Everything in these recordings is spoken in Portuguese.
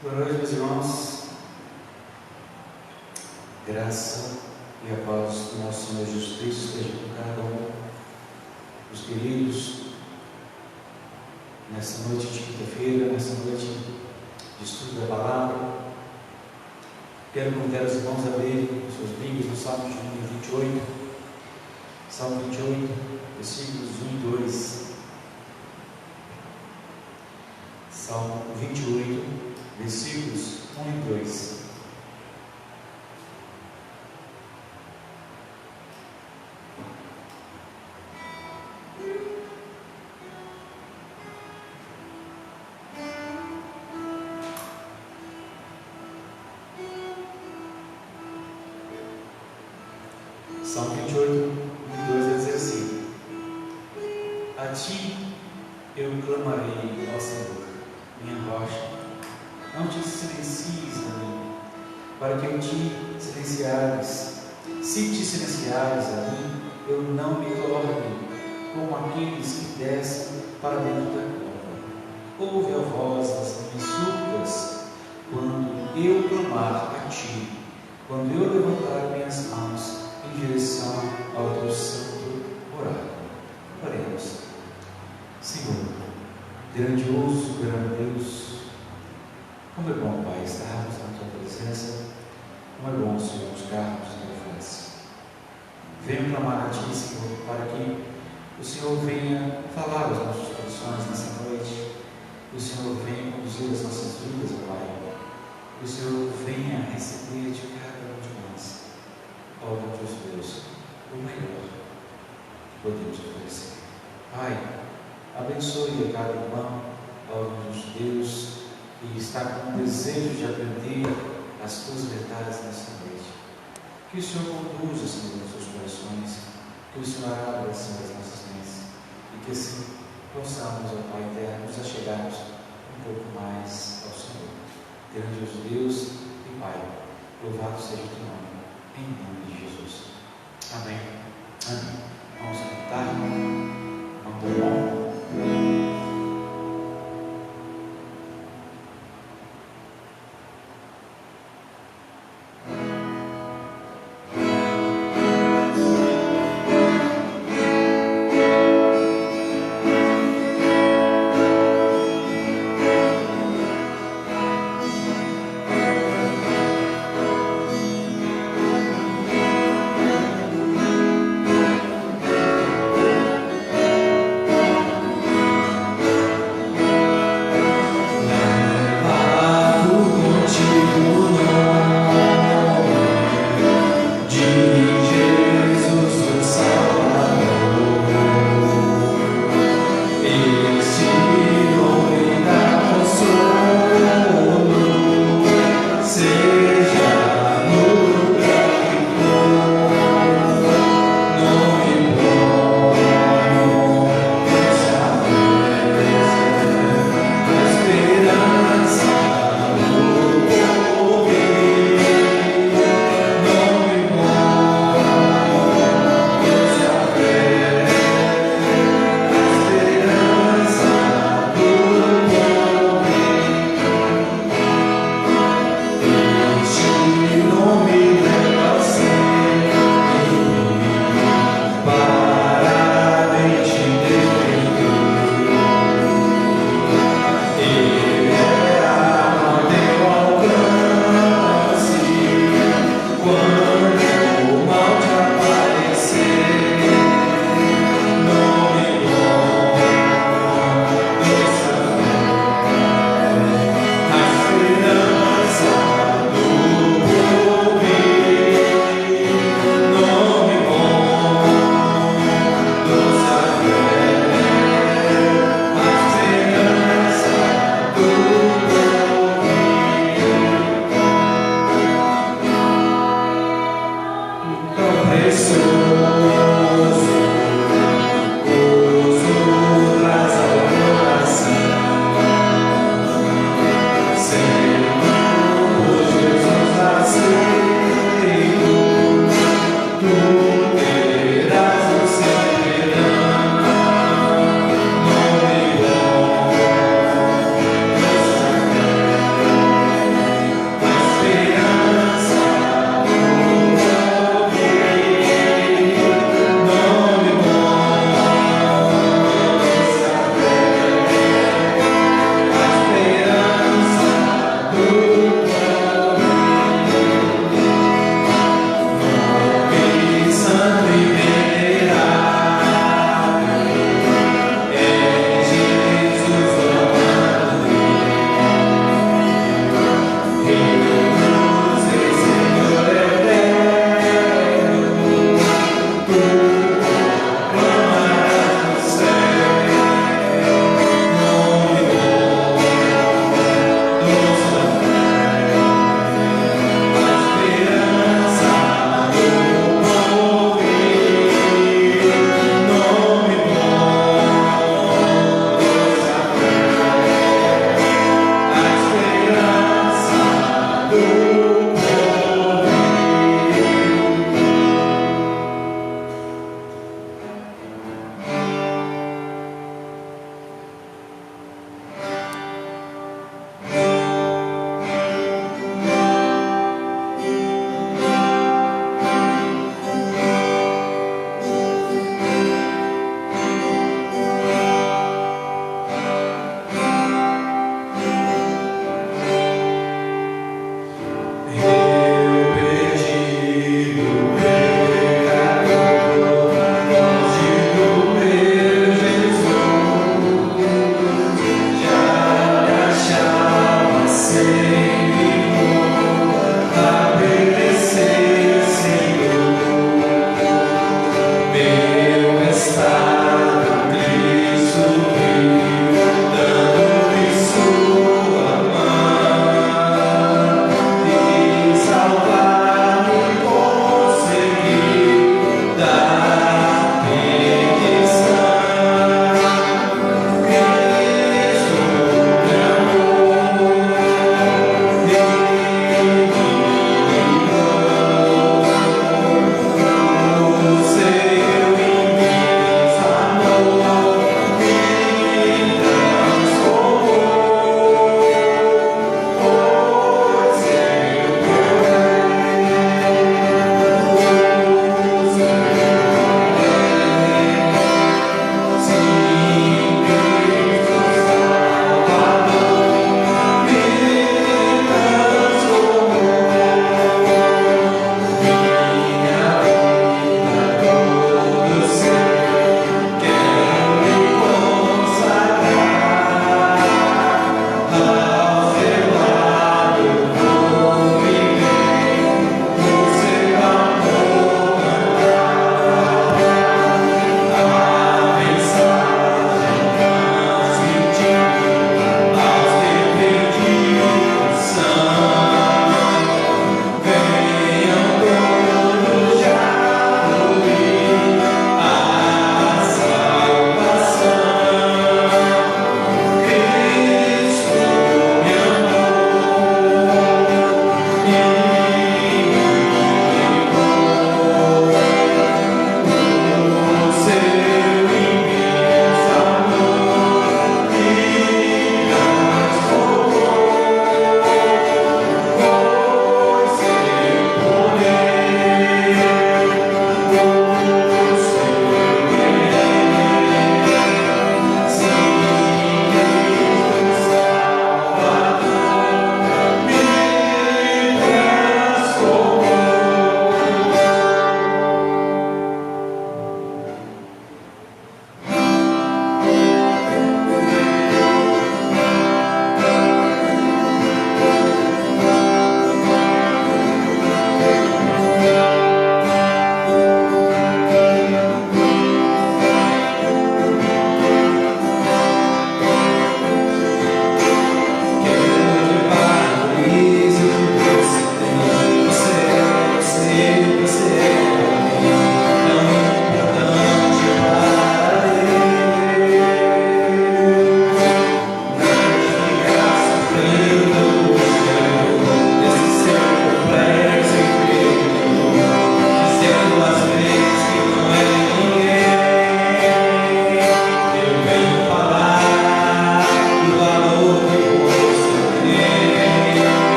Boa noite, meus irmãos. Graça e a paz do nosso Senhor Jesus Cristo esteja com cada um dos queridos nessa noite de quinta-feira, nessa noite de estudo da palavra. Quero convidar os irmãos a lerem as suas Bíblias no Salmo de número 28, Salmo 28, versículos 1 e 2. Salmo 28, versículos 1 e 2. Salmo 28, 1 e 2 vai dizer assim: A ti eu clamarei, ó Senhor, minha rocha, não te silencies a mim, para que eu te silenciares. Se te silenciares a mim, eu não me torne como aqueles que descem para dentro da cova. Ouve a voz das minhas súplicas, quando eu clamar a ti, quando eu levantar minhas mãos em direção ao teu santo oráculo. Oremos. Senhor, grandioso, soberano Deus, como é bom, Pai, estarmos na tua presença. Como é bom, Senhor, buscarmos a tua face. Venho clamar a ti, Senhor, para que o Senhor venha falar aos nossos corações nessa noite, que o Senhor venha conduzir as nossas vidas, Pai, que o Senhor venha receber de cada um de nós, ó grandioso Deus, o melhor que podemos oferecer. Pai, abençoe a cada irmão, ó grandioso Deus, que está com o desejo de aprender as tuas verdades nessa noite. Que o Senhor conduza, Senhor, os seus corações, que o Senhor abra, Senhor, as nossas mentes, e que assim possamos, ó Pai eterno, nos achegarmos um pouco mais ao Senhor. Grandioso Deus e Pai, louvado seja o teu nome, em nome de Jesus. Amém. Amém. Vamos cantar. Vamos bom.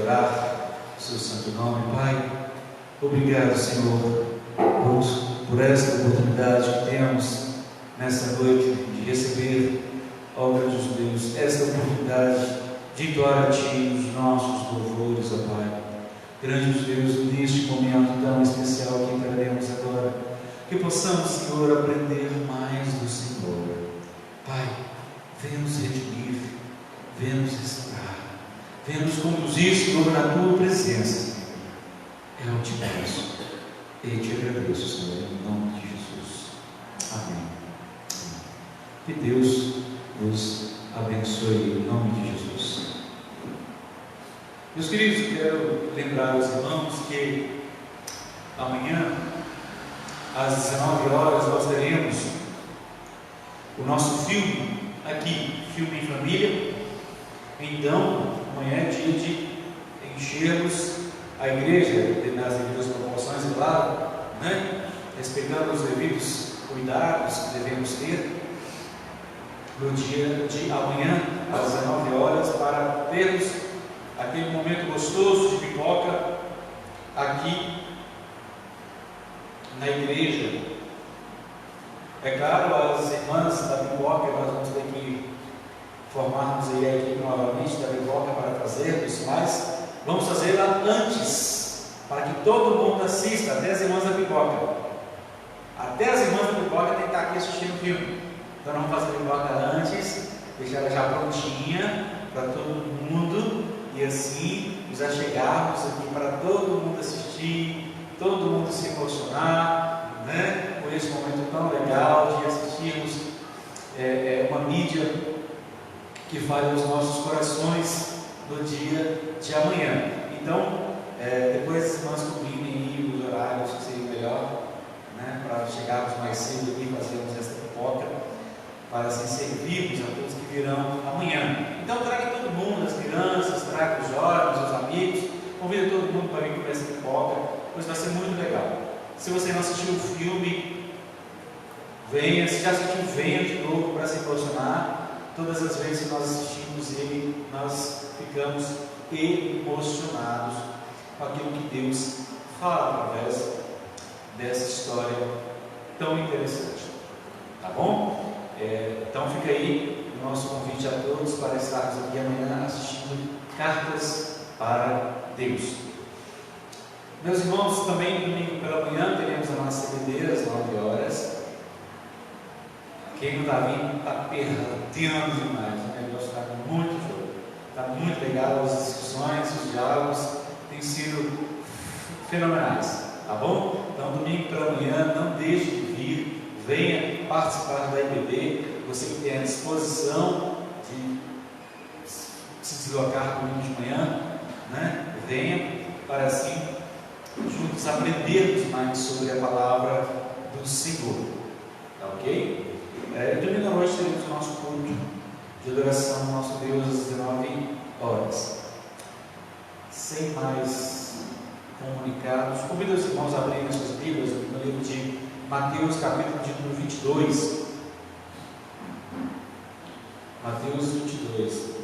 adorar o seu santo nome. Pai, obrigado, Senhor, por esta oportunidade que temos nessa noite de receber, ó grande Deus, esta oportunidade de entoar a Ti os nossos louvores, ó Pai. Grande Deus, neste momento tão especial que entraremos agora, que possamos, Senhor, aprender mais do Senhor. Pai, venha nos redimir, venha nos restaurar, venha nos conduzir, Senhor, na Tua presença, Senhor. Eu te peço e te agradeço, Senhor, em nome de Jesus. Amém. Que Deus nos abençoe em nome de Jesus. Meus queridos, quero lembrar aos irmãos que amanhã, às 19 horas, nós teremos o nosso filme aqui, filme em família. Então, amanhã é dia de enchermos a igreja nas devidas proporções, é claro, né? Respeitando os devidos cuidados que devemos ter no dia de amanhã, às 19 horas, para termos aquele momento gostoso de pipoca aqui na igreja. É claro, as irmãs da pipoca, nós vamos ter que formarmos aí a equipe novamente da pipoca para trazermos, mas vamos fazê-la antes, para que todo mundo assista, até as irmãs da pipoca. Até as irmãs da pipoca tem que estar aqui assistindo o filme. Então vamos fazer a pipoca antes, deixar ela já prontinha para todo mundo, e assim já chegarmos aqui para todo mundo assistir, todo mundo se emocionar, né? Com esse momento tão legal de assistirmos uma mídia que fale aos nossos corações no dia de amanhã. Então, depois as irmãs combinem aí os horários que seria melhor, né? Para chegarmos mais cedo aqui e fazermos essa pipoca, para assim servirmos a todos que virão amanhã. Então traga todo mundo, as crianças, traga os jovens, os amigos, convida todo mundo para vir comer essa pipoca, pois vai ser muito legal. Se você não assistiu o filme, venha. Se já assistiu, venha de novo para se emocionar. Todas as vezes que nós assistimos ele, nós ficamos emocionados com aquilo que Deus fala através dessa história tão interessante. Tá bom? Então fica aí o nosso convite a todos para estarmos aqui amanhã assistindo Cartas para Deus. Meus irmãos, também domingo pela manhã teremos a nossa CBD às 9 horas. Quem não está vindo está perdendo demais. O negócio está muito show, está muito legal. As discussões, os diálogos têm sido fenomenais. Tá bom? Então domingo pela manhã, não deixe de vir. Venha participar da IBD, você que tem a disposição de se deslocar domingo de manhã, né? Venha para assim juntos aprendermos mais sobre a palavra do Senhor, tá ok? Domingo à noite teremos o nosso culto de adoração ao nosso Deus às 19 horas. Sem mais comunicados, convido os irmãos a abrirem as suas Bíblias no livro de Mateus, capítulo de número 22. Mateus 22.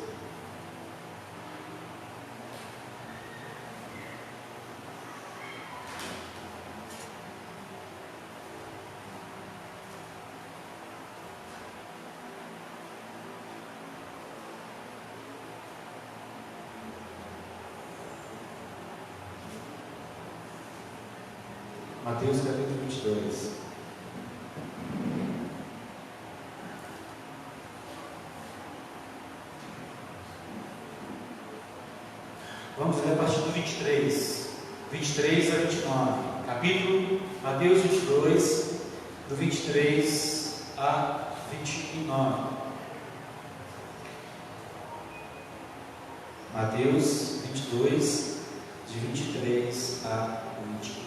Mateus capítulo 22. Vamos ler a partir do 23 a 29. Capítulo Mateus 22, do 23 a 29. Mateus 22, de 23 a 29.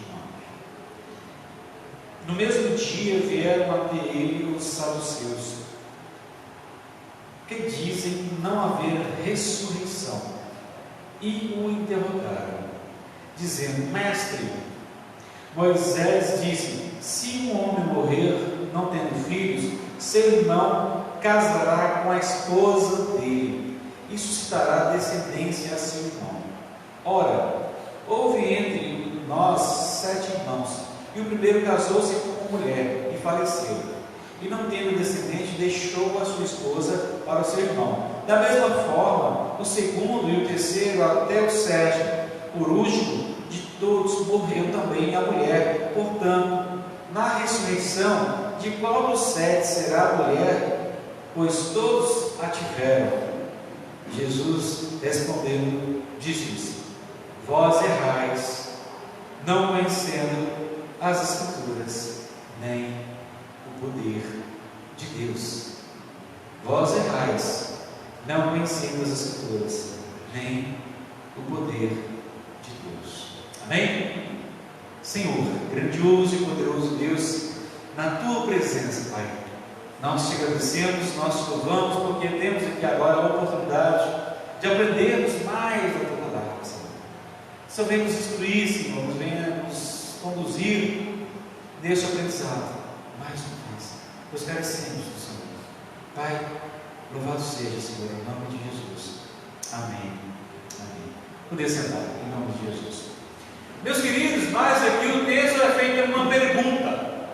No mesmo dia vieram até ele os saduceus, que dizem não haver ressurreição, e o interrogaram, dizendo: Mestre, Moisés disse: se um homem morrer não tendo filhos, seu irmão casará com a esposa dele e suscitará descendência a seu irmão. Ora, houve entre nós 7 irmãos, e o primeiro casou-se com uma mulher e faleceu, e não tendo descendente, deixou a sua esposa para o seu irmão. Da mesma forma, o segundo e o terceiro até o 7º, por último de todos, morreu também a mulher. Portanto, na ressurreição, de qual dos 7 será a mulher? Pois todos a tiveram. Jesus, respondendo, disse-lhes: vós errais, não conhecendo as Escrituras, nem o poder de Deus. Vós errais, não conhecendo as Escrituras, nem o poder de Deus. Amém? Senhor, grandioso e poderoso Deus, na Tua presença, Pai, nós Te agradecemos, nós Te louvamos, porque temos aqui agora a oportunidade de aprendermos mais da Tua palavra, Senhor. Senhor, venha nos instruir, Senhor, venha nos conduzir neste aprendizado, mais uma vez. Nós agradecemos do Senhor. Pai, louvado seja, Senhor, em nome de Jesus. Amém. Amém. Poder sentar, em nome de Jesus. Meus queridos, mas aqui o texto é feito uma pergunta: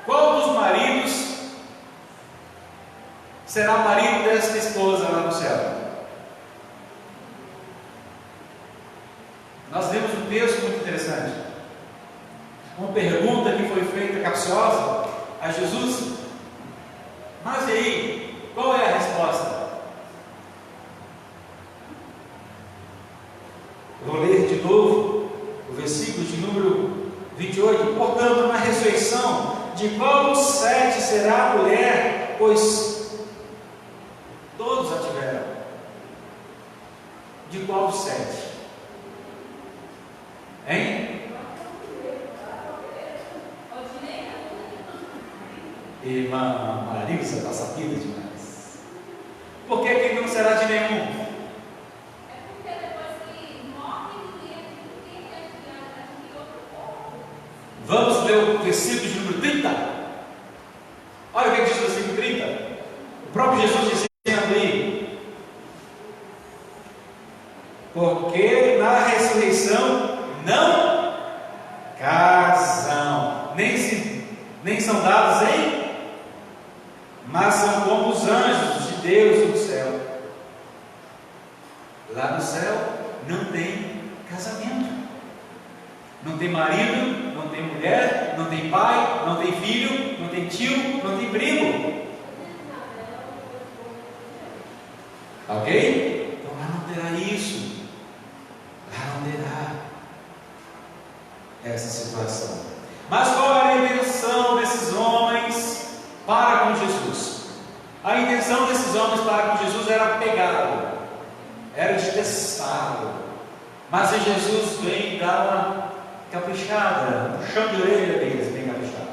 qual dos maridos será marido desta esposa lá no céu? Nós vemos um texto muito interessante, uma pergunta que foi feita capciosa a Jesus. Mas e aí, qual é a resposta? Eu vou ler de novo o versículo de número 28. Portanto, na ressurreição, de qual dos 7 será a mulher? Pois todos a tiveram. De qual dos 7? Hein? Irmã Marisa, está sabida demais. Por que que não será de nenhum? Vamos ler o versículo de número 30. Olha o que diz o versículo 30. O próprio Jesus dizendo aí: porque na ressurreição não casam, nem são dados em, mas são como os anjos de Deus no céu. Lá no céu não tem casamento, não tem marido, não tem mulher, não tem pai, não tem filho, não tem tio, não tem primo. Ok? Então lá não terá isso. Lá não terá essa situação. Mas qual era a intenção desses homens para com Jesus? A intenção desses homens para com Jesus era pegá-lo, era de testá-lo. Mas aí Jesus vem dar uma caprichada, um puxão de orelha deles, bem caprichado.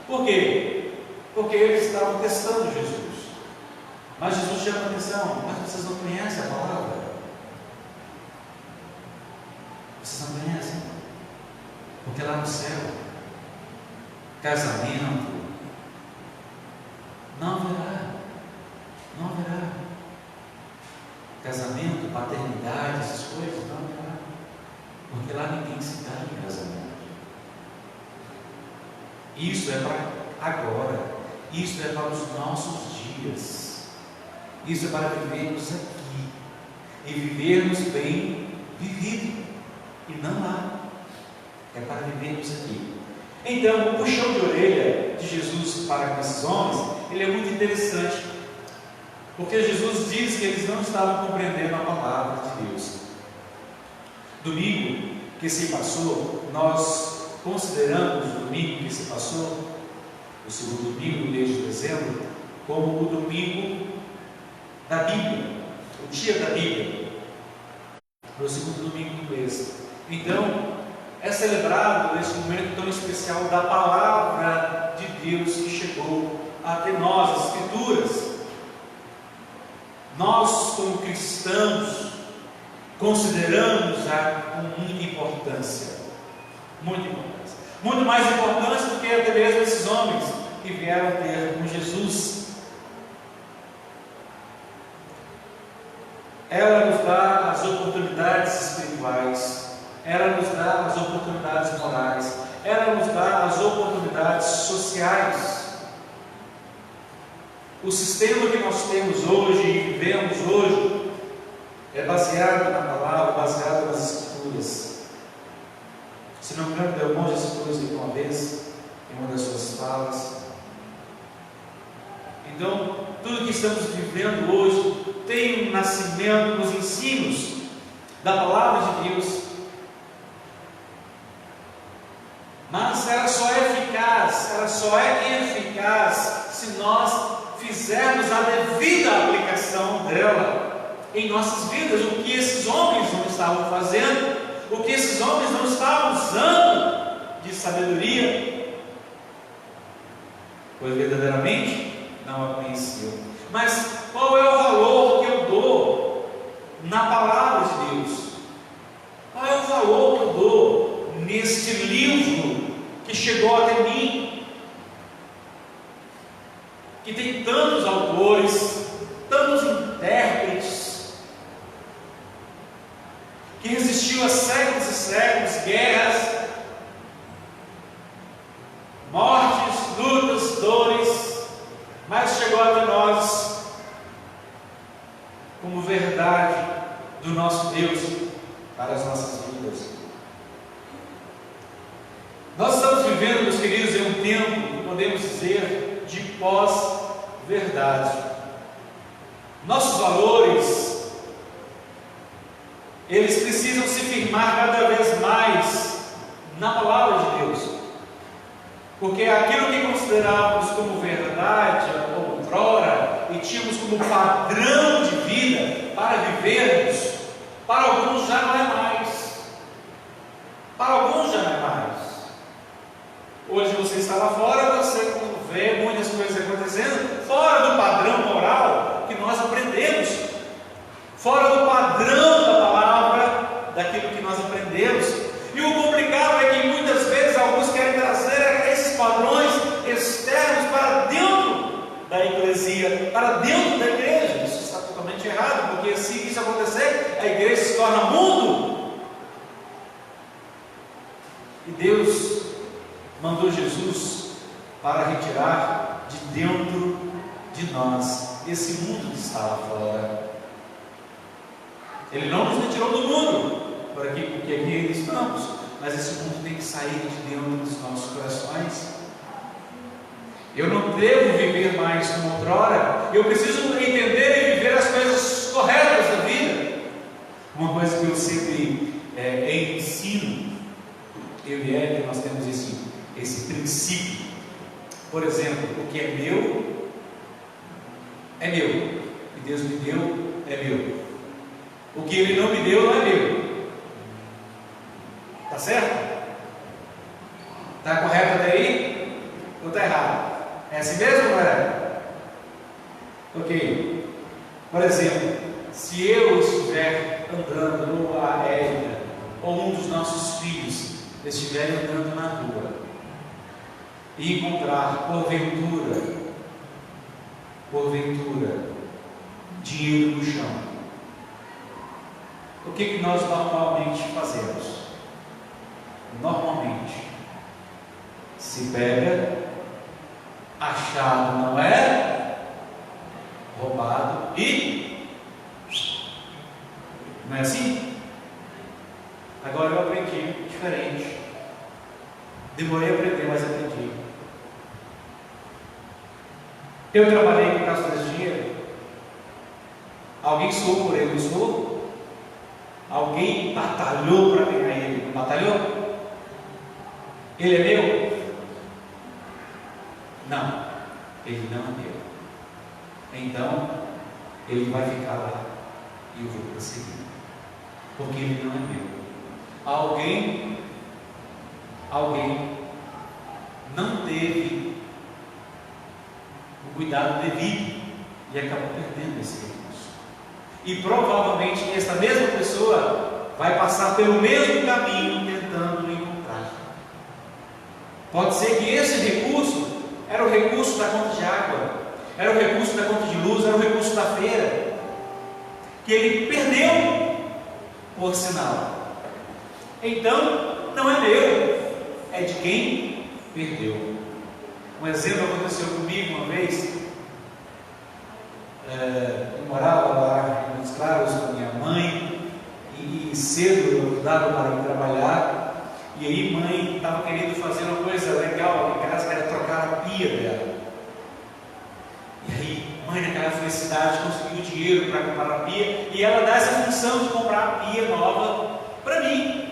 Por quê? Porque eles estavam testando Jesus. Mas Jesus chama a atenção: mas vocês não conhecem a palavra? Vocês não conhecem? Porque lá no céu, casamento não haverá. Não haverá. Casamento, paternidade, essas coisas não haverá. Porque lá ninguém se dá em casamento. Isso é para agora. Isso é para os nossos dias. Isso é para vivermos aqui. E vivermos bem vivido. E não lá. É para vivermos aqui. Então, o puxão de orelha de Jesus para com esses homens, ele é muito interessante. Porque Jesus diz que eles não estavam compreendendo a palavra de Deus. Domingo que se passou, nós consideramos o domingo que se passou, o segundo domingo do mês de dezembro, como o domingo da Bíblia, o dia da Bíblia, o segundo domingo do mês. Então, é celebrado nesse momento tão especial da palavra de Deus que chegou até nós, as Escrituras. Nós, como cristãos, consideramos-a com muita importância, muito mais importância do que até mesmo esses homens que vieram ter com Jesus. ela nos dá as oportunidades espirituais, ela nos dá as oportunidades morais, ela nos dá as oportunidades sociais. O sistema que nós temos hoje e vivemos hoje é baseado na palavra, baseado nas Escrituras. Se não me engano, Del Monte disse coisas uma vez, em uma das suas falas. Então, tudo que estamos vivendo hoje tem um nascimento nos ensinos da palavra de Deus. Mas ela só é eficaz se nós fizermos a devida aplicação dela em nossas vidas. O que esses homens não estavam fazendo, o que esses homens não estavam usando de sabedoria, pois verdadeiramente não a conheciam. Mas qual é o valor que eu dou na palavra de Deus? Qual é o valor que eu dou neste livro que chegou até mim, que tem tantos autores, tantos intérpretes, que resistiu a séculos e séculos, guerras, mortes, lutas, dores, mas chegou até nós como verdade do nosso Deus para as nossas vidas. Nós estamos vivendo, meus queridos, em um tempo, podemos dizer, de pós-verdade. Nossos valores, eles precisam se firmar cada vez mais na palavra de Deus, porque aquilo que considerávamos como verdade outrora e tínhamos como padrão de vida para vivermos, para alguns já não é mais. Para alguns já não é mais. Hoje você está lá fora, você vê muitas coisas acontecendo fora do padrão moral que nós aprendemos, fora do padrão da palavra, daquilo que nós aprendemos. E o complicado é que muitas vezes alguns querem trazer esses padrões externos para dentro da eclesia, para dentro da igreja. Isso está totalmente errado, porque se isso acontecer, a igreja se torna mundo. E Deus mandou Jesus para retirar de dentro de nós esse mundo que está lá fora. Ele não nos retirou do mundo, porque aqui estamos, mas esse mundo tem que sair de dentro dos nossos corações. Eu não devo viver mais como outrora, eu preciso entender e viver as coisas corretas da vida. Uma coisa que eu sempre ensino, eu e Érica, nós temos esse princípio. Por exemplo, o que é meu, é meu. O que Deus me deu, é meu. O que Ele não me deu, não é meu. Está certo? Está correto daí? Ou está errado? É assim mesmo, não é? Ok. Por exemplo, se eu estiver andando, ou a Érica, ou um dos nossos filhos estiverem andando na rua e encontrar porventura dinheiro no chão, o que nós normalmente fazemos? Normalmente se pega, achado não é, roubado e não é assim? Agora eu aprendi diferente. Demorei a aprender, mas aprendi. Eu trabalhei por causa desse dinheiro. Alguém soou por ele, não soou? Alguém batalhou para ganhar ele, não batalhou? Ele é meu? Não, ele não é meu. Então, ele vai ficar lá e eu vou prosseguir, porque ele não é meu. Alguém não teve o cuidado devido e acabou perdendo esse recurso. E provavelmente essa mesma pessoa vai passar pelo mesmo caminho tentando encontrar. Pode ser que esse recurso era o recurso da conta de água, era o recurso da conta de luz, era o recurso da feira. que ele perdeu, por sinal. Então, não é meu, é de quem perdeu. Um exemplo aconteceu comigo uma vez. Eu morava lá em Montes Claros com minha mãe, e cedo eu dava para ir trabalhar, e aí mãe estava querendo fazer uma coisa legal aqui em casa, que era trocar a pia dela. E aí, mãe, naquela felicidade, conseguiu dinheiro para comprar a pia, e ela dá essa função de comprar a pia nova para mim.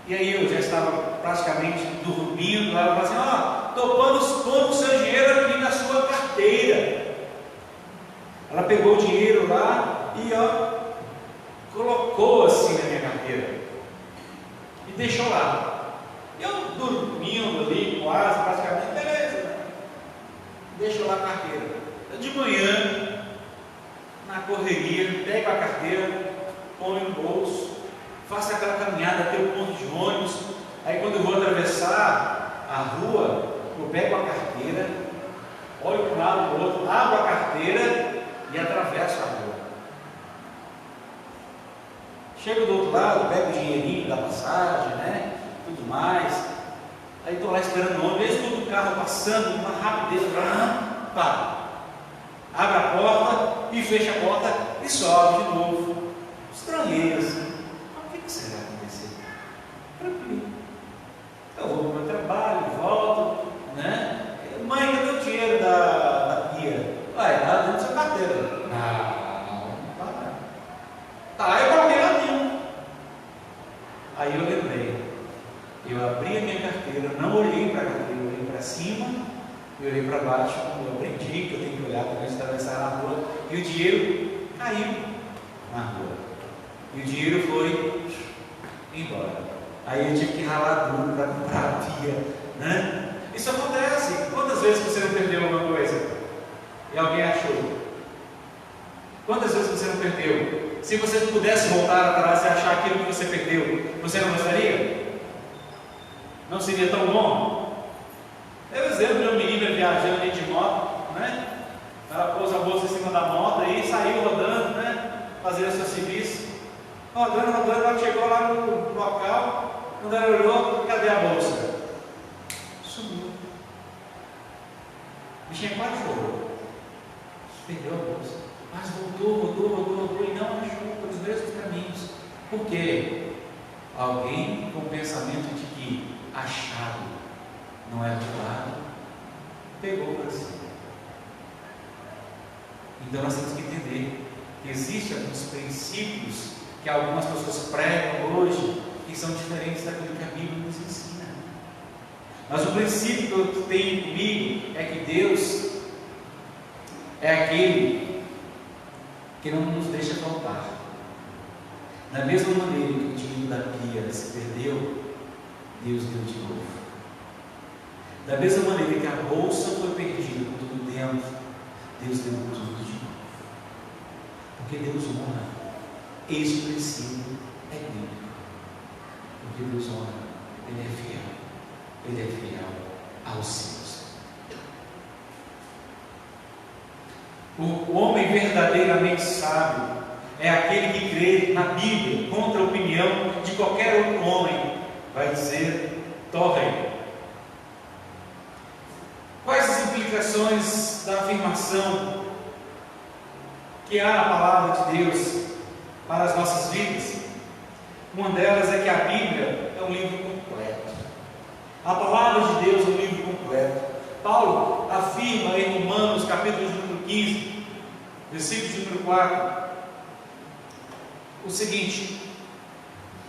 E aí eu já estava praticamente dormindo, ela falou assim: estou pondo o seu dinheiro aqui na sua carteira. Ela pegou o dinheiro lá e colocou assim na minha carteira e deixou lá. Eu dormindo ali, quase, praticamente, beleza, deixou lá a carteira. De manhã, na correria, pego a carteira, ponho no bolso, faço aquela caminhada até o ponto de ônibus. Aí quando eu vou atravessar a rua, eu pego a carteira, olho para um lado e para o outro, abro a carteira e atravesso a rua. Chego do outro lado, pego o dinheirinho da passagem, né? Tudo mais. Aí estou lá esperando o ônibus, vejo todo o carro passando, uma rapidez, para. Abre a porta e fecha a porta e sobe de novo. Estranhei assim. O que será que vai acontecer? Tranquilo. Eu vou para o meu trabalho, volto, né? Mãe, cadê o dinheiro da pia? Vai, lá dentro da sua carteira. Não para. Tá, eu coloquei lá dentro. Aí eu lembrei. Eu abri a minha carteira, não olhei para a carteira, eu olhei para cima e olhei para baixo. Eu aprendi que eu tenho que olhar para antes de atravessar na rua. E o dinheiro caiu na rua. E o dinheiro foi embora. Aí eu tive que ralar duro para comprar a pia, né? Isso acontece. Quantas vezes você não perdeu alguma coisa e alguém achou? Quantas vezes você não perdeu? Se você pudesse voltar atrás e achar aquilo que você perdeu, você não gostaria? Não seria tão bom? Eu exemplo de uma menina viajando ali de moto, né? Ela pôs a bolsa em cima da moto e saiu rodando, né? Fazendo seu serviço. Rodando, ela chegou lá no local. Quando ela olhou, cadê a bolsa? Sumiu. A bichinha quase chorou. Perdeu a bolsa. Mas voltou e não achou pelos mesmos caminhos. Por quê? Alguém com o pensamento de que achado não é roubado, pegou para si. Então nós temos que entender que existem alguns princípios que algumas pessoas pregam hoje que são diferentes daquilo que a Bíblia nos ensina. Mas o princípio que eu tenho comigo é que Deus é aquele que não nos deixa faltar. Da mesma maneira que o dinheiro da pia se perdeu, Deus deu de novo. Da mesma maneira que a bolsa foi perdida com tudo dentro, Deus deu tudo de novo. Porque Deus honra. Este princípio é bíblico. Porque Deus honra, Ele é fiel. Ele é fiel aos seus. O homem verdadeiramente sábio é aquele que crê na Bíblia contra a opinião de qualquer outro homem. Vai dizer, torre. Quais as implicações da afirmação que há na palavra de Deus para as nossas vidas? Uma delas é que a Bíblia é um livro completo. A palavra de Deus é um livro completo. Paulo afirma em Romanos, capítulo número 15, versículo de número 4, o seguinte: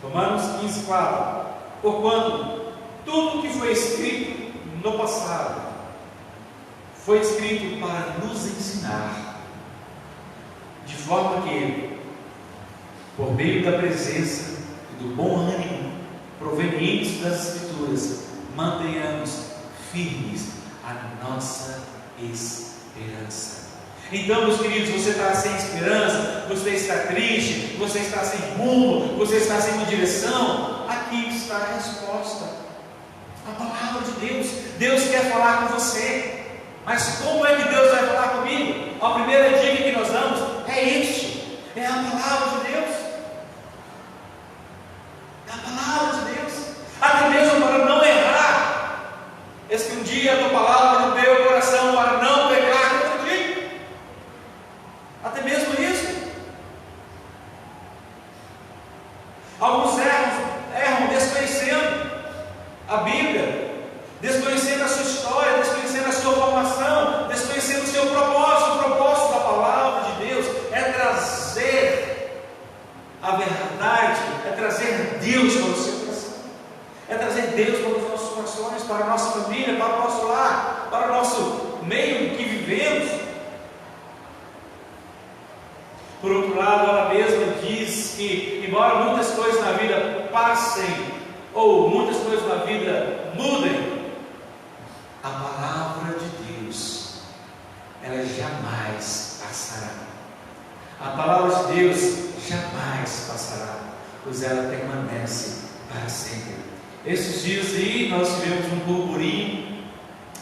Romanos 15, 4: porquanto tudo o que foi escrito no passado foi escrito para nos ensinar, de forma que, por meio da presença e do bom ânimo provenientes das Escrituras, mantenhamos firmes a nossa esperança. Então, meus queridos, você está sem esperança, você está triste, você está sem rumo, você está sem uma direção, aqui está a resposta, a palavra de Deus. Deus quer falar com você, mas como é que Deus vai falar comigo? A primeira dica que nós damos é Por outro lado, ela mesma diz que, embora muitas coisas na vida passem, ou muitas coisas na vida mudem, a palavra de Deus, ela jamais passará. A palavra de Deus jamais passará, pois ela permanece para sempre. Esses dias aí nós tivemos um burburinho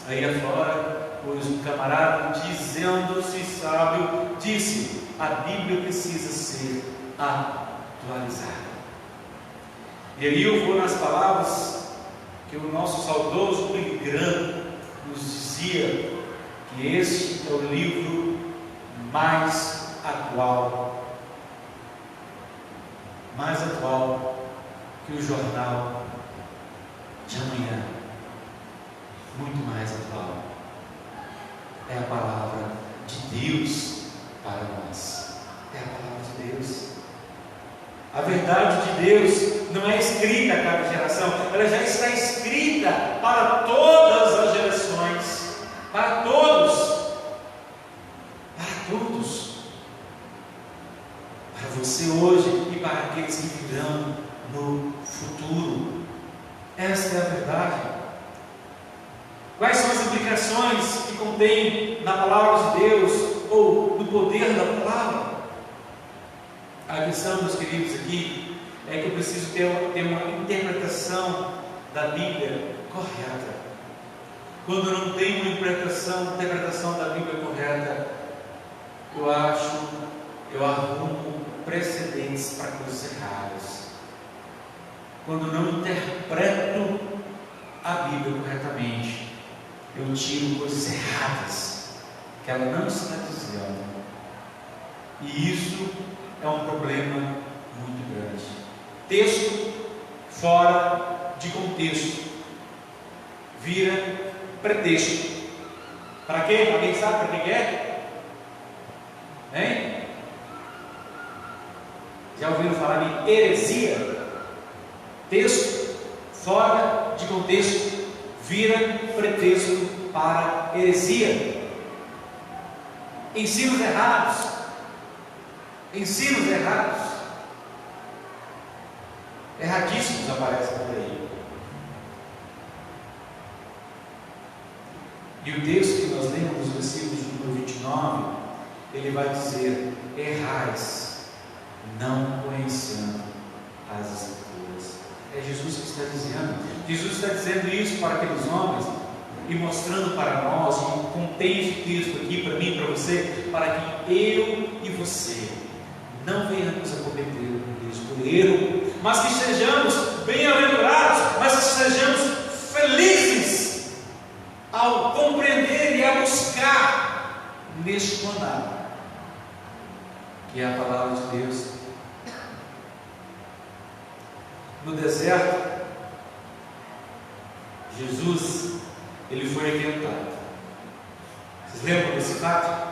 aí afora, pois um camarada dizendo-se sábio disse: a Bíblia precisa ser atualizada. E aí eu vou nas palavras que o nosso saudoso Billy Graham nos dizia, que este é o livro mais atual que o jornal de amanhã, muito mais atual. É a palavra de Deus para nós, é a palavra de Deus. A verdade de Deus não é escrita a cada geração, ela já está escrita para todas as gerações, para todos, para você hoje e para aqueles que virão no futuro. Esta é a verdade. Quais são as implicações que contém na palavra de Deus, ou no poder da palavra? A questão, meus queridos, aqui é que eu preciso ter uma interpretação da Bíblia correta. Quando eu não tenho uma interpretação da Bíblia correta, eu arrumo precedentes para coisas erradas. Quando eu não interpreto a Bíblia corretamente, eu tiro coisas erradas que ela não está dizendo, e isso é um problema muito grande. Texto fora de contexto vira pretexto. Para quê? Alguém sabe para que é? Hein? Já ouviram falar em heresia? Texto fora de contexto vira pretexto para heresia. Ensinos errados, erradíssimos aparecem por aí. E o texto que nós lemos nos versículos de número 29, ele vai dizer: errais, não conhecendo as Escrituras. É Jesus que está dizendo. Jesus está dizendo isso para aqueles homens e mostrando para nós, e contém esse texto aqui para mim e para você, para que eu e você não venhamos a cometer o mesmo erro, mas que sejamos bem-aventurados, mas que sejamos felizes ao compreender e a buscar neste maná, que é a palavra de Deus. No deserto, Jesus, ele foi tentado. Vocês lembram desse fato?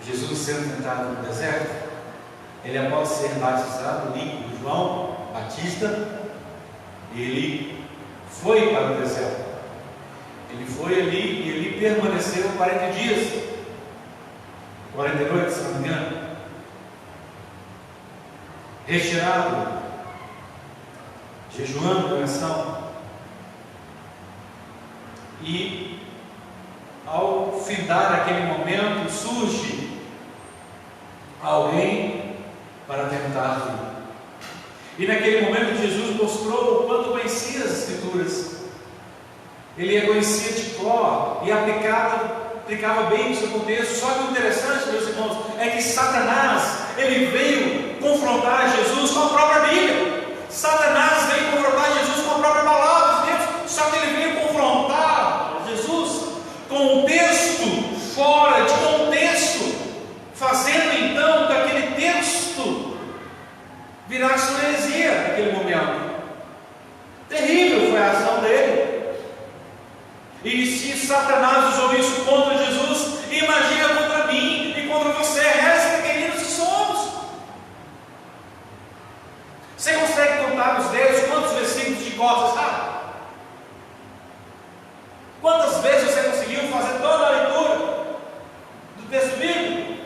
Jesus sendo tentado no deserto, ele, após ser batizado, líquido de João Batista, ele foi para o deserto. Ele foi ali e ele permaneceu 40 dias, 40 noites, se não me engano, retirado, jejuando, oração. E ao findar aquele momento, surge alguém para tentar-lhe. E naquele momento Jesus mostrou o quanto conhecia as Escrituras. Ele a conhecia de cor e aplicava bem no seu contexto. Só que o interessante, meus irmãos, é que Satanás, ele veio confrontar Jesus com a própria Bíblia. Satanás veio confrontar Jesus com a própria palavra de Deus. Só que ele veio confrontar Jesus com um texto fora de contexto, fazendo então que aquele texto virasse uma heresia naquele momento. Terrível foi a ação dele. E se Satanás usou isso contra Jesus, imagina contra mim e contra você, resto pequeninos que somos. Você consegue contar nos dedos quantos versículos de costas, sabe? Quantas vezes você conseguiu fazer toda a leitura do texto bíblico?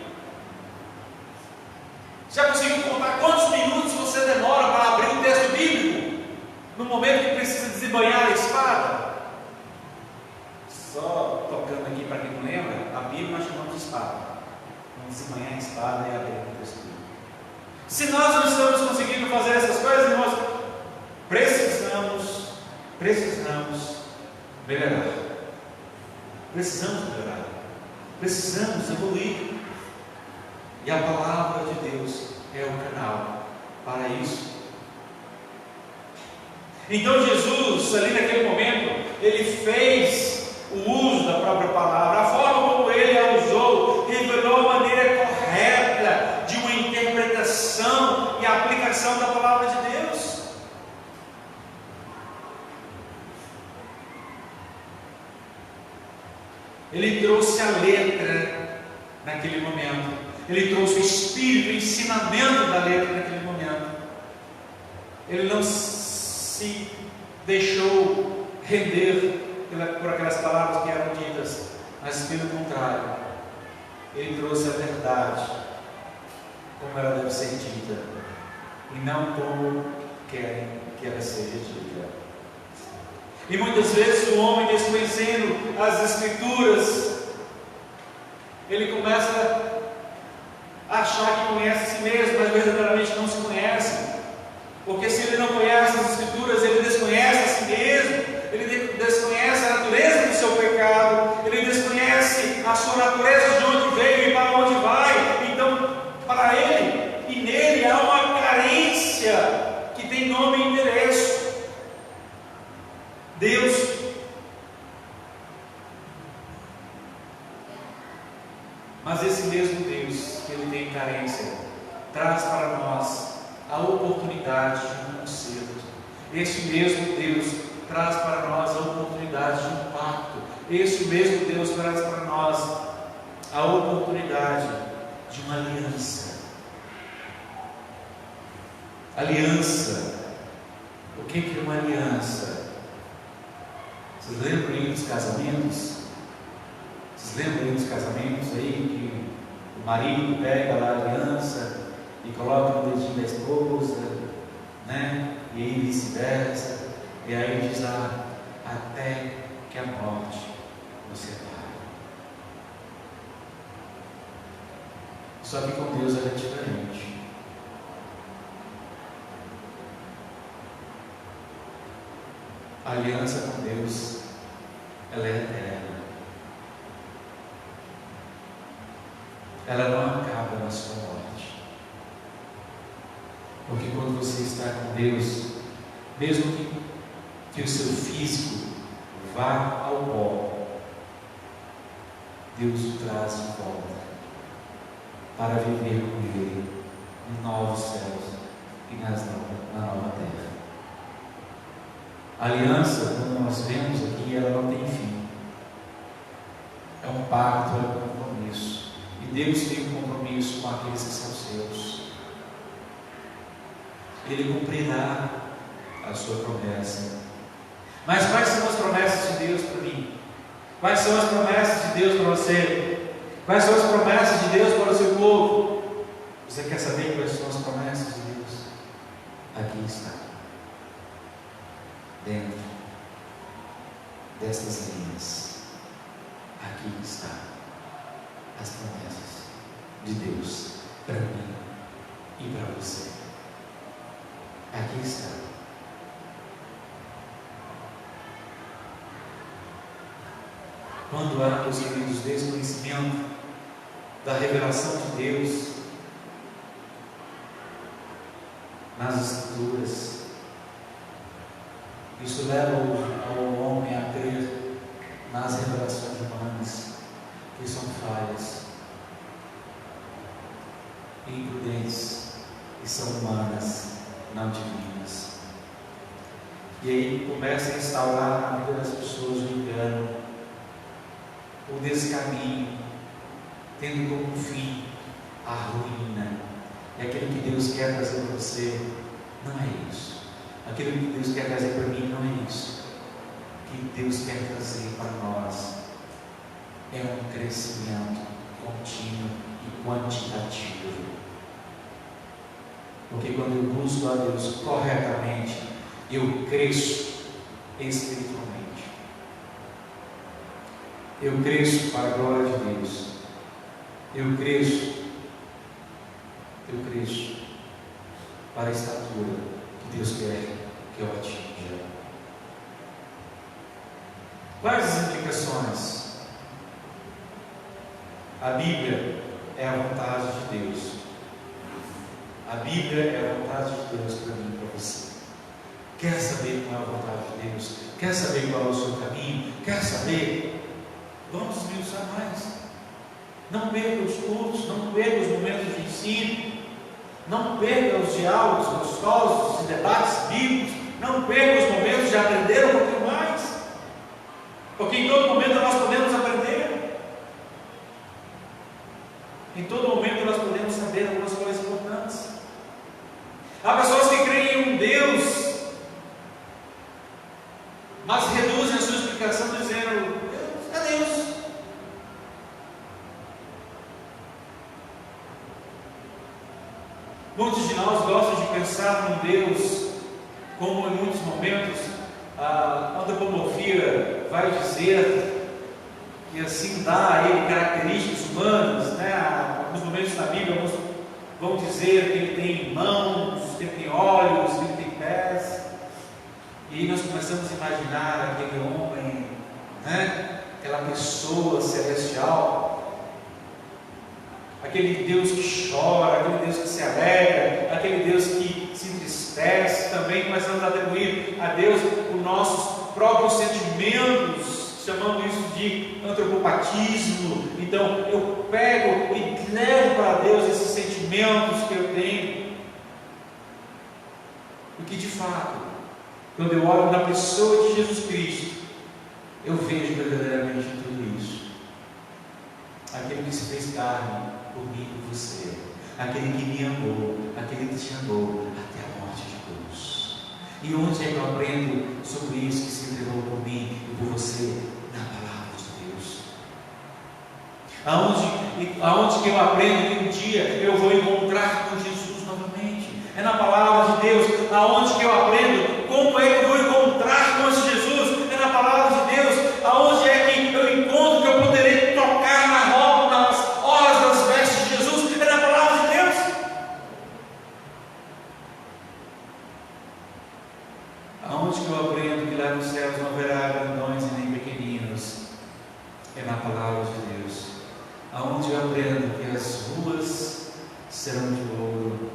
No momento que precisa desembanhar a espada, só tocando aqui para quem não lembra, a Bíblia nós chamamos de espada. Vamos desembanhar a espada e abrir o texto. Se nós não estamos conseguindo fazer essas coisas, irmãos, precisamos melhorar. Precisamos evoluir. E a palavra de Deus é o canal para isso. Então Jesus, ali naquele momento, ele fez o uso da própria palavra. A forma como ele a usou revelou a maneira correta de uma interpretação e aplicação da palavra de Deus. Ele trouxe a letra naquele momento. Ele trouxe o espírito, o ensinamento da letra naquele momento. Ele não se deixou render por aquelas palavras que eram ditas, mas pelo contrário, ele trouxe a verdade como ela deve ser dita e não como querem que ela seja dita. E muitas vezes o homem, desconhecendo as Escrituras, ele começa a achar que conhece a si mesmo, mas verdadeiramente não se conhece. Porque se ele não conhece as Escrituras, ele desconhece a si mesmo, ele desconhece a natureza do seu pecado, ele desconhece a sua natureza, de onde veio e para onde vai. Então, para ele e nele há uma carência que tem nome e endereço. Deus mas esse mesmo Deus que ele tem carência traz para nós a oportunidade de um conserto. Esse mesmo Deus traz para nós a oportunidade de um pacto. Esse mesmo Deus traz para nós a oportunidade de uma aliança. Aliança. O que é uma aliança? Vocês lembram aí dos casamentos? Vocês lembram aí dos casamentos aí que o marido pega lá a aliança e coloca no dedinho da esposa, né? E aí vice-versa. E aí diz lá, até que a morte nos separe. Só que com Deus é diferente. A aliança com Deus, ela é eterna. Ela não acaba na sua morte. Porque quando você está com Deus, mesmo que o seu físico vá ao pó, Deus o traz de volta para viver com Ele em novos céus e na nova terra. A aliança, como nós vemos aqui, ela não tem fim. É um pacto, é um compromisso. E Deus tem um compromisso com aqueles que são seus. Ele cumprirá a sua promessa. Mas quais são as promessas de Deus para mim? Quais são as promessas de Deus para você? Quais são as promessas de Deus para o seu povo? Você quer saber quais são as promessas de Deus? Aqui está. Dentro destas linhas, aqui está as promessas de Deus para mim e para você. Aqui está. Quando há, meus queridos, desconhecimento da revelação de Deus nas Escrituras, isso leva ao homem a crer nas revelações humanas, que são falhas, imprudentes, e são humanas, não divinas. E aí começa a instaurar na vida das pessoas o engano, o descaminho, tendo como fim a ruína. E aquilo que Deus quer trazer para você não é isso. Aquilo que Deus quer trazer para mim não é isso. O que Deus quer trazer para nós é um crescimento contínuo e quantitativo. Porque quando eu busco a Deus corretamente, eu cresço espiritualmente. Eu cresço para a glória de Deus. Eu cresço para a estatura que Deus quer que eu atinja. Quais as implicações? A Bíblia é a vontade de Deus. A Bíblia é a vontade de Deus para mim e para você. Quer saber qual é a vontade de Deus? Quer saber qual é o seu caminho? Quer saber? Vamos esmiuçar mais. Não perca os cultos, não perca os momentos de ensino, não perca os diálogos gostosos, os debates bíblicos, não perca os momentos de aprender um pouquinho mais, porque em todo momento nós podemos aprender, em todo momento nós podemos saber algumas coisas importantes. Há pessoas que creem em um Deus, mas reduzem a sua explicação dizendo: Deus é Deus. Muitos de nós gostam de pensar num Deus, como em muitos momentos a antropomorfia vai dizer, que assim dá a ele características humanas, né? Alguns momentos na Bíblia alguns vão dizer que ele tem mãos, que ele tem olhos, que ele tem pés, e aí nós começamos a imaginar aquele homem, né? Aquela pessoa celestial, aquele Deus que chora, aquele Deus que se alegra, aquele Deus que se entristece. Também começamos a atribuir a Deus os nossos próprios sentimentos, chamando isso de antropopatismo. Então eu pego e levo para Deus esses sentimentos que eu tenho, porque de fato, quando eu olho na pessoa de Jesus Cristo, eu vejo verdadeiramente tudo isso. Aquele que se fez carne por mim e por você, aquele que me amou, aquele que te amou até a morte de cruz. E onde é que eu aprendo sobre isso que se entregou por mim e por você? Na palavra de Deus. Aonde que eu aprendo que um dia eu vou encontrar com Jesus novamente? É na palavra de Deus. Aonde que eu aprendo como é que eu vou encontrar com esse Jesus? É na palavra de Deus. Aonde é que eu encontro que eu poderei tocar na roupa, nas orlas das vestes de Jesus? É na palavra de Deus. Aonde que eu aprendo que lá nos céus não haverá grandões e nem pequeninos? É na palavra de Deus. Aonde eu aprendo que as ruas serão de ouro?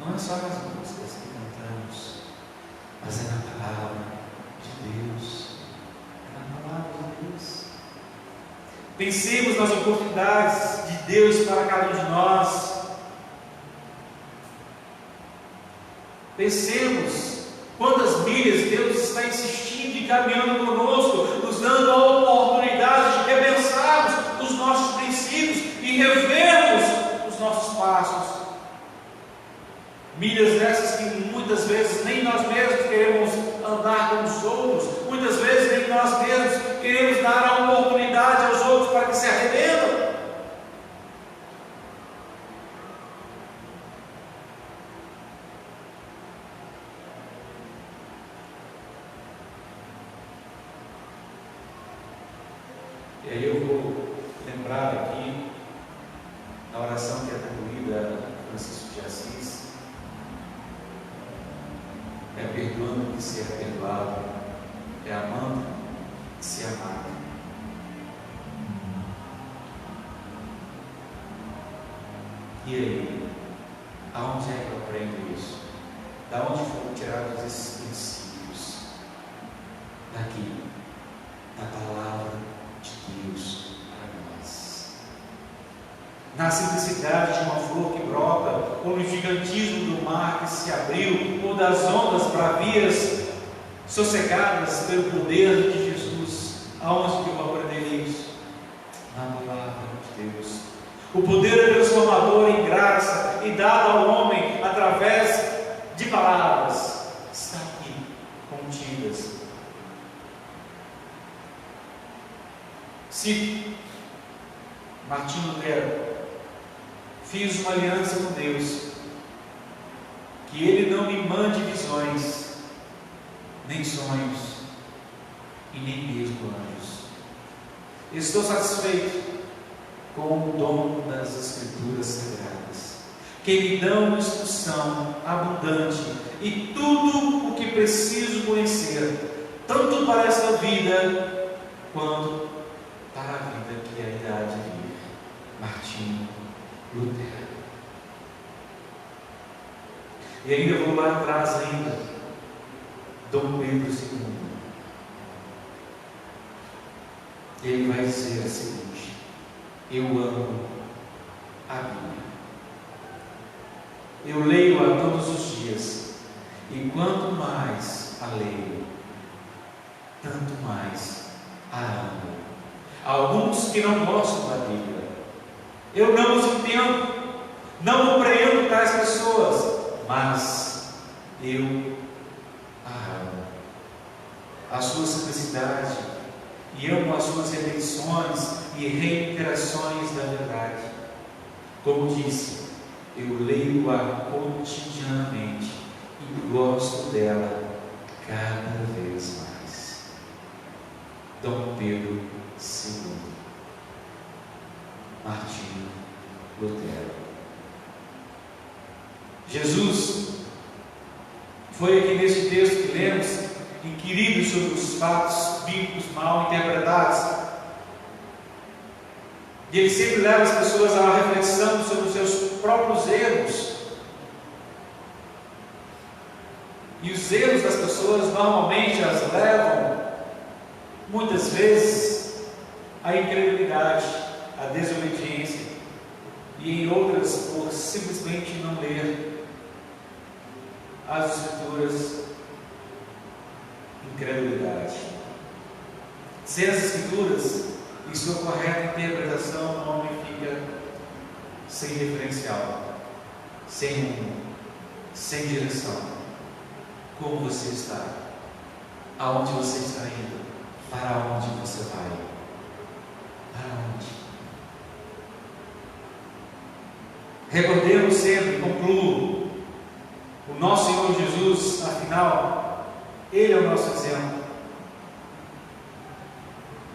Não é só nas músicas que cantamos, mas é na palavra de Deus. É na palavra de Deus. Pensemos nas oportunidades de Deus para cada um de nós. Pensemos quantas milhas Deus está insistindo e caminhando conosco, nos dando a oportunidade de repensarmos os nossos princípios e revermos os nossos passos. Milhas essas que muitas vezes nem nós mesmos queremos andar com os outros, muitas vezes nem nós mesmos queremos dar a oportunidade aos outros para que se arrependam. E aí eu vou lembrar aqui a oração que é atribuída a Francisco de Assis: é perdoando que se é perdoado, é amando que se é amado. E aí, aonde é que eu aprendo isso? Da onde foram tirados esses princípios? Daqui, da palavra de Deus para nós. Na simplicidade de uma flor que brota, ou no gigantismo do mar que se abriu, ou das ondas bravias sossegadas pelo poder de Jesus. Aonde que eu vou aprender isso? Na palavra de Deus. O poder transformador em graça e dado ao homem através de palavras está aqui contidas. Cito Martinho Lutero: fiz uma aliança com Deus, que Ele não me mande visões, nem sonhos e nem mesmo anjos. Estou satisfeito com o dom das Escrituras Sagradas, que me dão instrução abundante e tudo o que preciso conhecer, tanto para esta vida quanto para a vida que ainda há de vir. Martinho Lutero. E ainda vou lá atrás ainda, Dom Pedro II. Ele vai dizer o seguinte: eu amo a Bíblia. Eu leio-a todos os dias, e quanto mais a leio, tanto mais a amo. Há alguns que não gostam da Bíblia. Eu não os entendo, não compreendo tais pessoas, mas eu a amo. A sua simplicidade, e amo as suas repetições e reiterações da verdade. Como disse, eu leio-a cotidianamente e gosto dela cada vez mais. Dom Pedro II, Martinho Lutero. Jesus foi aqui neste texto que lemos inquirido sobre os fatos bíblicos mal interpretados. E ele sempre leva as pessoas à reflexão sobre os seus próprios erros. E os erros das pessoas normalmente as levam, muitas vezes, à incredulidade, à desobediência, e em outras, por simplesmente não ler as Escrituras, incredulidade. Sem as Escrituras e sua correta interpretação, o homem fica sem referencial, sem rumo, sem direção. Como você está? Aonde você está indo? Para onde você vai? Para onde? Recordemos sempre, concluo, o nosso Senhor Jesus, afinal, Ele é o nosso exemplo.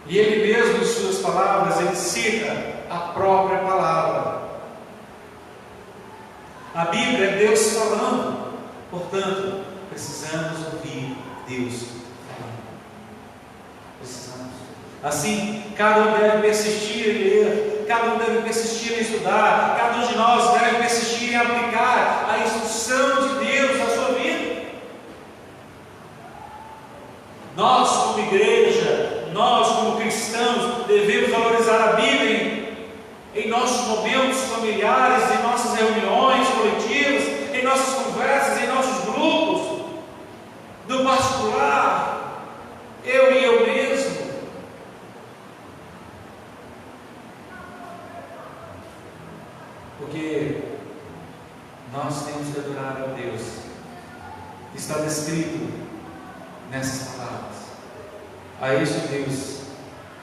E Ele mesmo, em suas palavras, Ele cita a própria palavra. A Bíblia é Deus falando, portanto, precisamos ouvir Deus falando. Precisamos. Assim, cada um deve persistir em ler, cada um deve persistir em estudar, cada um de nós deve persistir em aplicar a instrução de Deus na sua vida. Nós, como igreja, nós, como cristãos, devemos valorizar a Bíblia em nossos momentos familiares, em nossas reuniões coletivas, em nossas conversas, em nossos grupos, no particular, eu e eu mesmo. Porque nós temos que adorar a Deus. Está descrito nessas palavras: a este Deus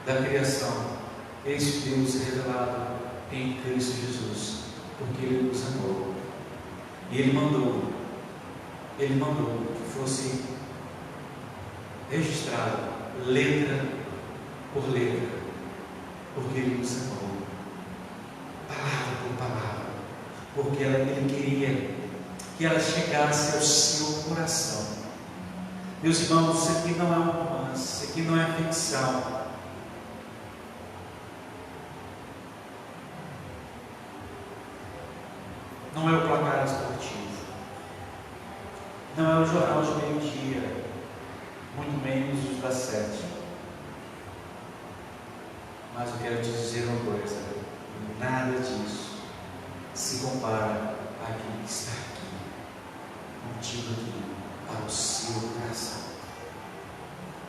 da criação, este Deus revelado em Cristo Jesus, porque Ele nos amou. E Ele mandou que fosse registrado letra por letra, porque Ele nos amou, palavra por palavra, porque Ele queria que ela chegasse ao seu coração. Meus irmãos, isso aqui não é um romance, isso aqui não é ficção. Não é o placar esportivo, não é o jornal de meio-dia, muito menos os das 7. Mas eu quero te dizer uma coisa: nada disso se compara àquilo que está aqui, contigo aqui, para o seu coração,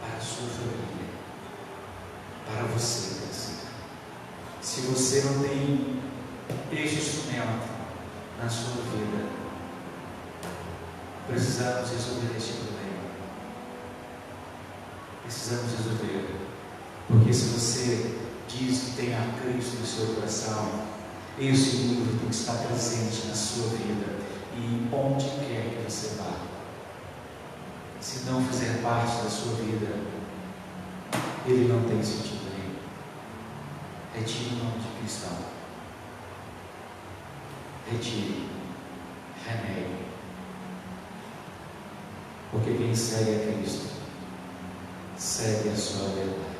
para a sua família, para você, Brasil. Se você não tem este instrumento na sua vida, precisamos resolver este problema. Precisamos resolver. Porque se você diz que tem a Cristo no seu coração, esse livro tem que estar presente na sua vida e onde quer que você vá. se não fizer parte da sua vida, ele não tem sentido nenhum. Retire o nome de cristão. Retire. Renegue. Porque quem segue a Cristo segue a sua verdade.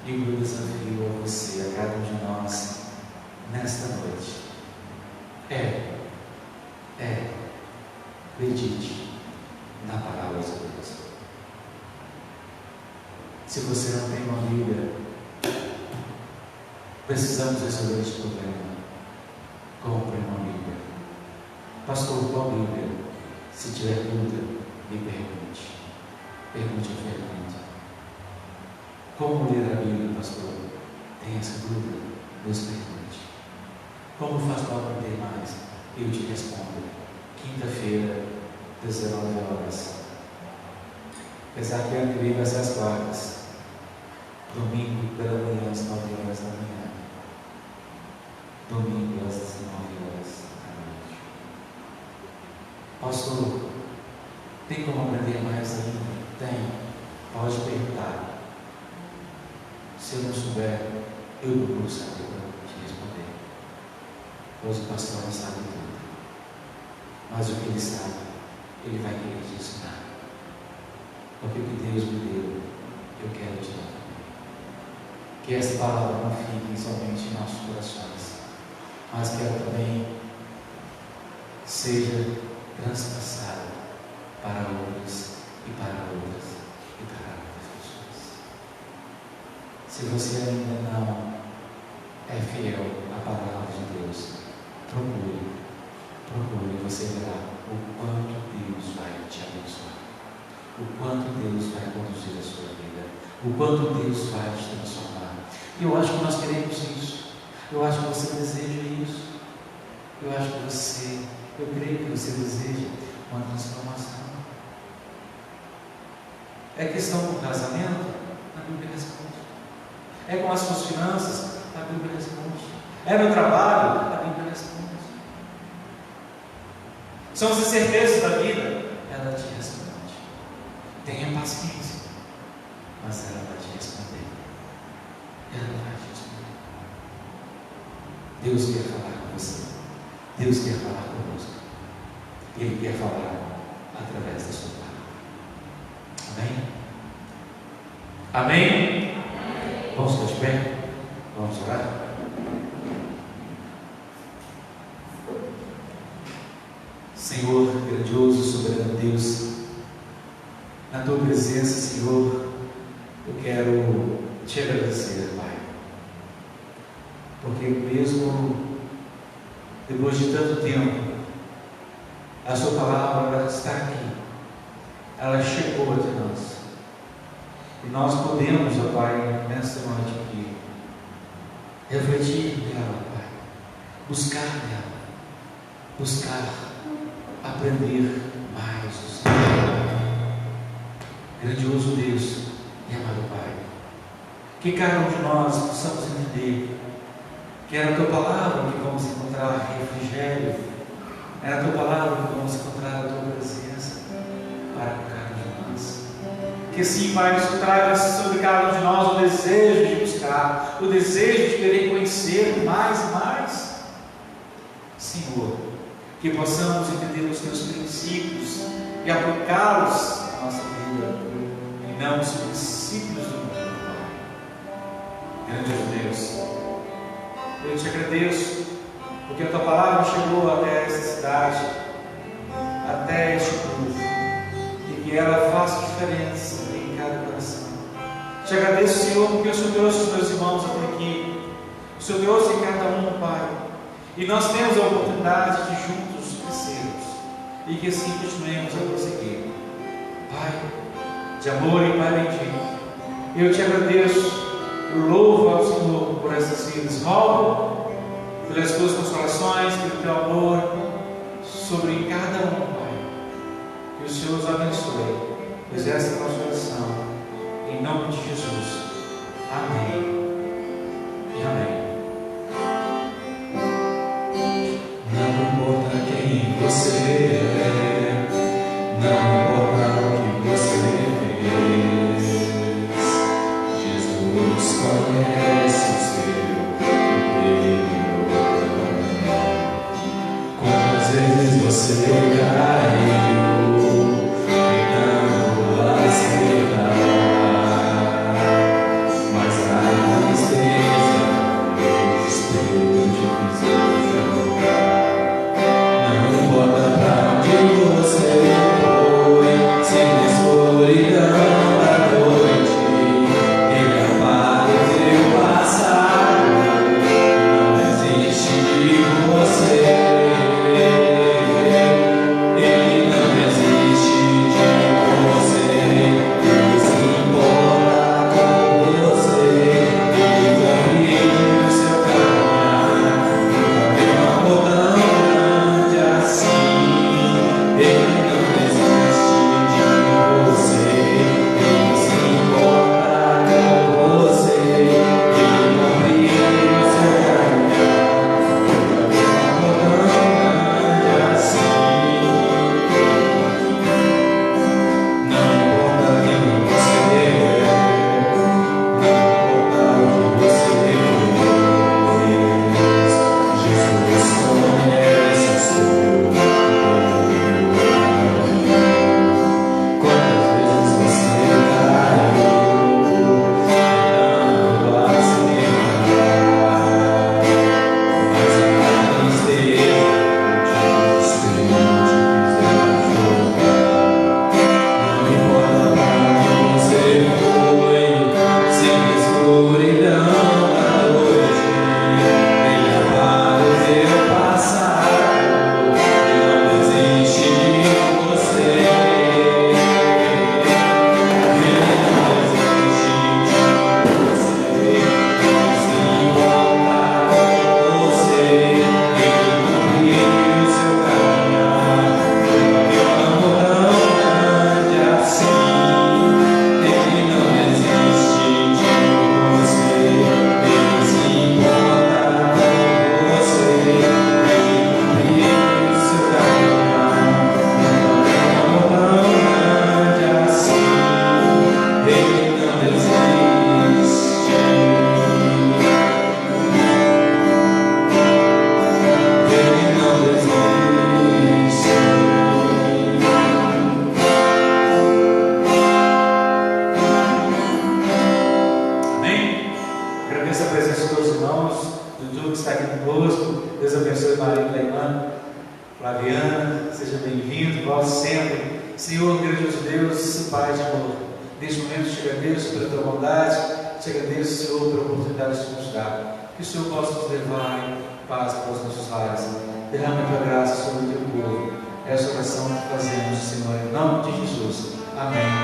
E o meu desafio a você, a cada um de nós, nesta noite, acredite na palavra de Deus. Se você não tem uma Bíblia, precisamos resolver este problema. Compre uma Bíblia. Pastor, qual Bíblia? Se tiver dúvida, me pergunte. Pergunte a Fernanda. Como ler a Bíblia, pastor? Tem essa dúvida? Nos pergunte. Como faz para aprender mais? Eu te respondo. Quinta-feira, 19 horas. Apesar que ano que vem vai ser às quartas. Domingo pela manhã, às 9 horas da manhã. Domingo às 19 horas da noite. Pastor, tem como aprender mais ainda? Tem. Pode perguntar. Se eu não souber, eu procuro saber para te responder. Pois o pastor não sabe tudo. Mas o que ele sabe, ele vai querer te ensinar. Porque o que Deus me deu, eu quero te dar. Que essa palavra não fique somente em nossos corações, mas que ela também seja transpassada para outros e para outras e para outras pessoas. Se você ainda não é fiel à palavra de Deus, procure, você verá o quanto Deus vai te abençoar, o quanto Deus vai conduzir a sua vida, o quanto Deus vai te transformar. E eu acho que nós queremos isso, eu acho que você deseja isso, eu creio que você deseja uma transformação. É questão do casamento? A Bíblia responde. É com as suas finanças? A Bíblia responde. É no trabalho? A Bíblia responde. São as incertezas da vida? Ela te responde. Tenha paciência, mas ela vai te responder. Ela vai te responder. Deus quer falar com você. Deus quer falar conosco. Ele quer falar através da sua palavra. Amém? Amém? Vamos ficar de pé? Vamos orar? Senhor, grandioso, soberano Deus, na tua presença, Senhor, eu quero te agradecer, Pai, porque mesmo depois de tanto tempo, a sua palavra está aqui, ela chegou até nós, e nós podemos, ó Pai, nesta noite aqui, refletir nela, Pai, buscar nela, buscar aprender mais do Senhor. Grandioso Deus e amado Pai, que cada um de nós possamos entender que é na tua palavra que vamos encontrar refrigério, é na tua palavra que vamos encontrar a tua presença para cada um de nós. Que sim, Pai, isso traga sobre cada um de nós o desejo de buscar, o desejo de querer conhecer mais e mais. Senhor, que possamos entender os teus princípios e aplicá-los na nossa vida, e não os princípios do mundo, Pai. Grande Deus, eu te agradeço, porque a tua palavra chegou até esta cidade, até este povo, e que ela faça diferença em cada coração. Te agradeço, Senhor, porque o Senhor trouxe os meus irmãos até aqui, o Senhor trouxe em cada um, Pai, e nós temos a oportunidade de juntos crescermos, e que assim continuemos a prosseguir. Pai, de amor e Pai bendito, eu te agradeço, eu louvo ao Senhor por essas vidas, rogo pelas tuas consolações, pelo teu amor sobre cada um, Pai, que o Senhor os abençoe, pois essa é a nossa oração, em nome de Jesus, amém e amém. Não importa quem você é, não importa Derrama a tua graça sobre o teu povo. Essa oração que fazemos, Senhor, em nome de Jesus. Amém.